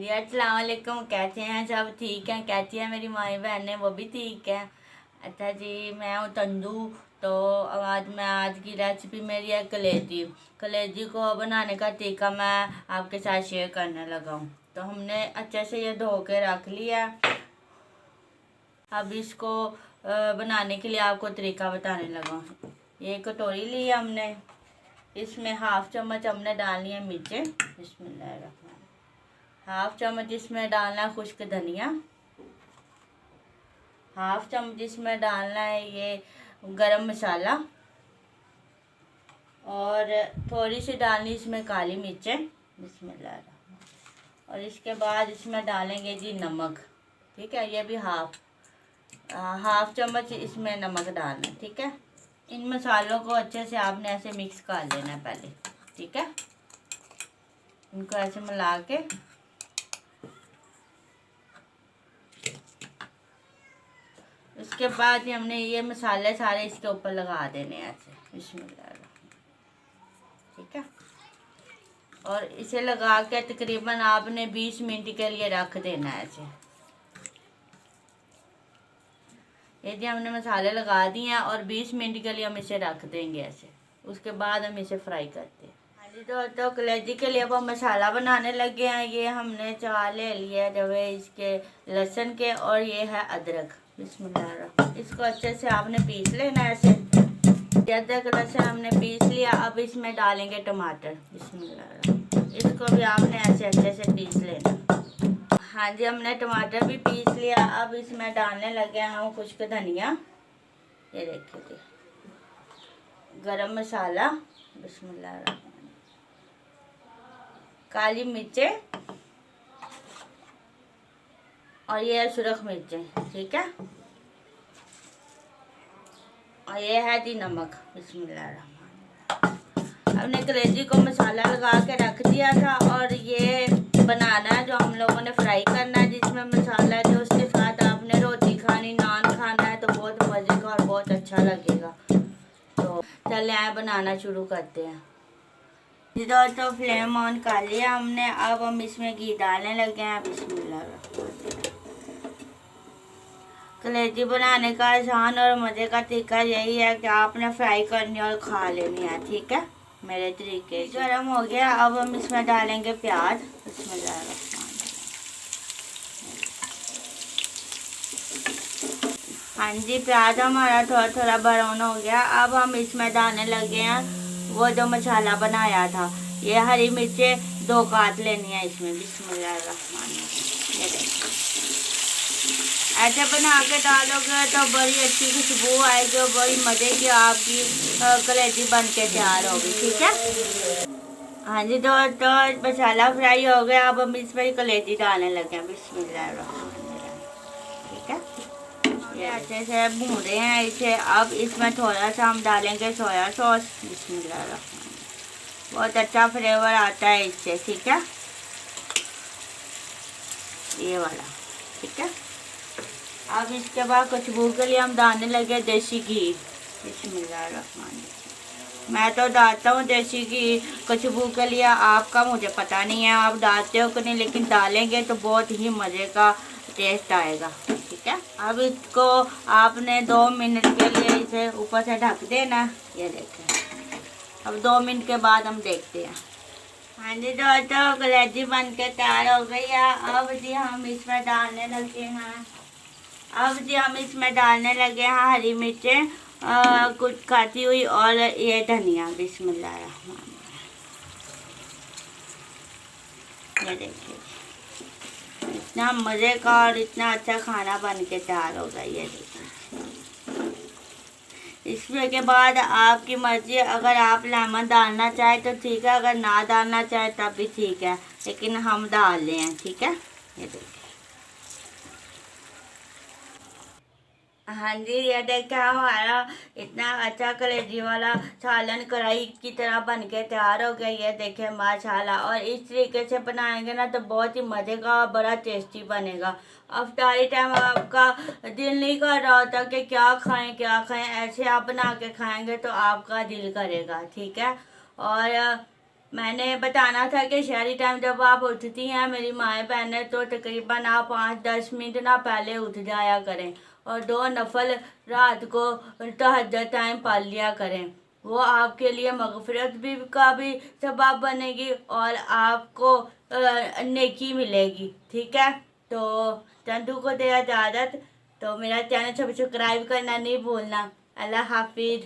अस्सलाम वालेकुम। कैसे हैं सब? ठीक हैं? कैसी है मेरी माई बहनें? वो भी ठीक है। अच्छा जी, मैं हूँ तंदू। तो आज की रेसिपी मेरी है कलेजी। कलेजी को बनाने का तरीका मैं आपके साथ शेयर करने लगा हूँ। तो हमने अच्छे से ये धो के रख लिया। अब इसको बनाने के लिए आपको तरीका बताने लगा हूँ। ये कटोरी ली है हमने, इसमें हाफ चम्मच हमने डालनी है मिर्चें। बिस्मिल्लाहिर्रहमानिर्रहीम। हाफ चम्मच इसमें डालना है खुश्क धनिया। हाफ चम्मच इसमें डालना है ये गरम मसाला। और थोड़ी सी डालनी इसमें काली मिर्चें। बिस्मिल्लाह। और इसके बाद इसमें डालेंगे जी नमक। ठीक है, ये भी हाफ चम्मच इसमें नमक डालना है। ठीक है, इन मसालों को अच्छे से आपने ऐसे मिक्स कर लेना है पहले। ठीक है, इनको ऐसे मिला के उसके बाद हमने ये मसाले सारे इसके ऊपर लगा देने हैं ऐसे। बिस्मिल्लाह। ठीक है, और इसे लगा के तकरीबन आपने 20 मिनट के लिए रख देना है ऐसे। ये जी हमने मसाले लगा दिए हैं और 20 मिनट के लिए हम इसे रख देंगे ऐसे। उसके बाद हम इसे फ्राई करते हैं। हाँ जी, तो कलेजी के लिए अब हम मसाला बनाने लगे हैं। ये हमने 4 ले लिया जो है इसके लहसुन के, और ये है अदरक। बिस्मिल्लाह। इसको अच्छे से आपने पीस लेना है ऐसे। अदरक लहसुन हमने पीस लिया। अब इसमें डालेंगे टमाटर। बिस्मिल्लाह। इसको भी आपने ऐसे अच्छे से पीस लेना। हाँ जी, हमने टमाटर भी पीस लिया। अब इसमें डालने लगे हम खुश्क धनिया। ये देखिए जी, गरम मसाला। बिस्मिल्लाह। काली मिर्चें और ये है सुरख मिर्चें। ठीक है, और ये है जी नमक। बिस्मिल्लाह। हमने कलेजी को मसाला लगा के रख दिया था, और ये बनाना है जो हम लोगों ने फ्राई करना है जिसमें मसाला है। जो उसके साथ आपने रोटी खानी, नान खाना है तो बहुत मज़े का और बहुत अच्छा लगेगा। तो चले आए बनाना शुरू करते हैं। तो फ्लेम ऑन कर लिया हमने। अब हम इसमें घी डालने लगे हैं। बिस्मिल्लाह। कलेजी बनाने का आसान और मज़े का तरीका यही है कि आपने फ्राई करनी और खा लेनी है। ठीक है, मेरे तरीके गरम हो गया। अब हम इसमें डालेंगे प्याज। बिस्मिल्लाह। हाँ जी, प्याज हमारा थोड़ा थोड़ा ब्राउन हो गया। अब हम इसमें डालने लगे हैं वो जो मसाला बनाया था। ये हरी मिर्चें 2 काट लेनी है इसमें। बिस्मिल्लाह। ये देखिए, ऐसे बना के डालोगे तो बड़ी अच्छी खुशबू आएगी और बड़ी मज़े की आपकी कलेजी बन के तैयार होगी। ठीक है, हाँ जी, तो मसाला फ्राई हो गया। अब हम इसमें कलेजी डालने लगे हैं। बिस्मिल्लाह। ठीक है, ये अच्छे से भून रहे हैं इसे। अब इसमें थोड़ा सा हम डालेंगे सोया सॉस। बिस्मिल्लाह। बहुत अच्छा फ्लेवर आता है इससे। ठीक है, ये वाला। ठीक है, अब इसके बाद खुशबू के लिए हम डालने लगे देसी घी। बिस्मिल्लाहिर्रहमानिर्रहीम। मैं तो डालता हूँ देसी घी खुशबू के लिए। आपका मुझे पता नहीं है आप डालते हो कि नहीं, लेकिन डालेंगे तो बहुत ही मज़े का टेस्ट आएगा। ठीक है, अब इसको आपने 2 मिनट के लिए इसे ऊपर से ढक देना। ये देखें, अब 2 मिनट के बाद हम देखते हैं। हाँ जी, तो कलेजी बन के तैयार हो गई है। अब जी हम इसमें डालने लगे हैं हरी मिर्चें कुछ काटी हुई और ये धनिया। बिस्मिल्लाह। ये देखिए, इतना मज़े का और इतना अच्छा खाना बन के तैयार होगा। ये देखिए, इसमें के बाद आपकी मर्ज़ी, अगर आप लेमन डालना चाहे तो ठीक है, अगर ना डालना चाहे तब भी ठीक है, लेकिन हम डाल रहे हैं। ठीक है, ये देखिए। हाँ जी, ये देखिए हमारा इतना अच्छा कलेजी वाला सालन कढ़ाई की तरह बन के तैयार हो गया। ये देखिए माशाल्लाह। और इस तरीके से बनाएंगे ना तो बहुत ही मज़े का और बड़ा टेस्टी बनेगा। अफ्तारी टाइम आपका दिल नहीं कर रहा होता कि क्या खाएं, ऐसे आप बना के खाएंगे तो आपका दिल करेगा। ठीक है, और मैंने बताना था कि शहरी टाइम जब आप उठती हैं मेरी माएँ बहनें, तो तकरीबन आप 5-10 मिनट ना पहले उठ जाया करें और 2 नफल रात को तहज्जुद टाइम पढ़ लिया करें। वो आपके लिए मगफिरत भी का भी सबब बनेगी और आपको नेकी मिलेगी। ठीक है, तो चंदू को दे इजाज़त। तो मेरा चैनल सब्सक्राइब करना नहीं भूलना। अल्लाह हाफिज़।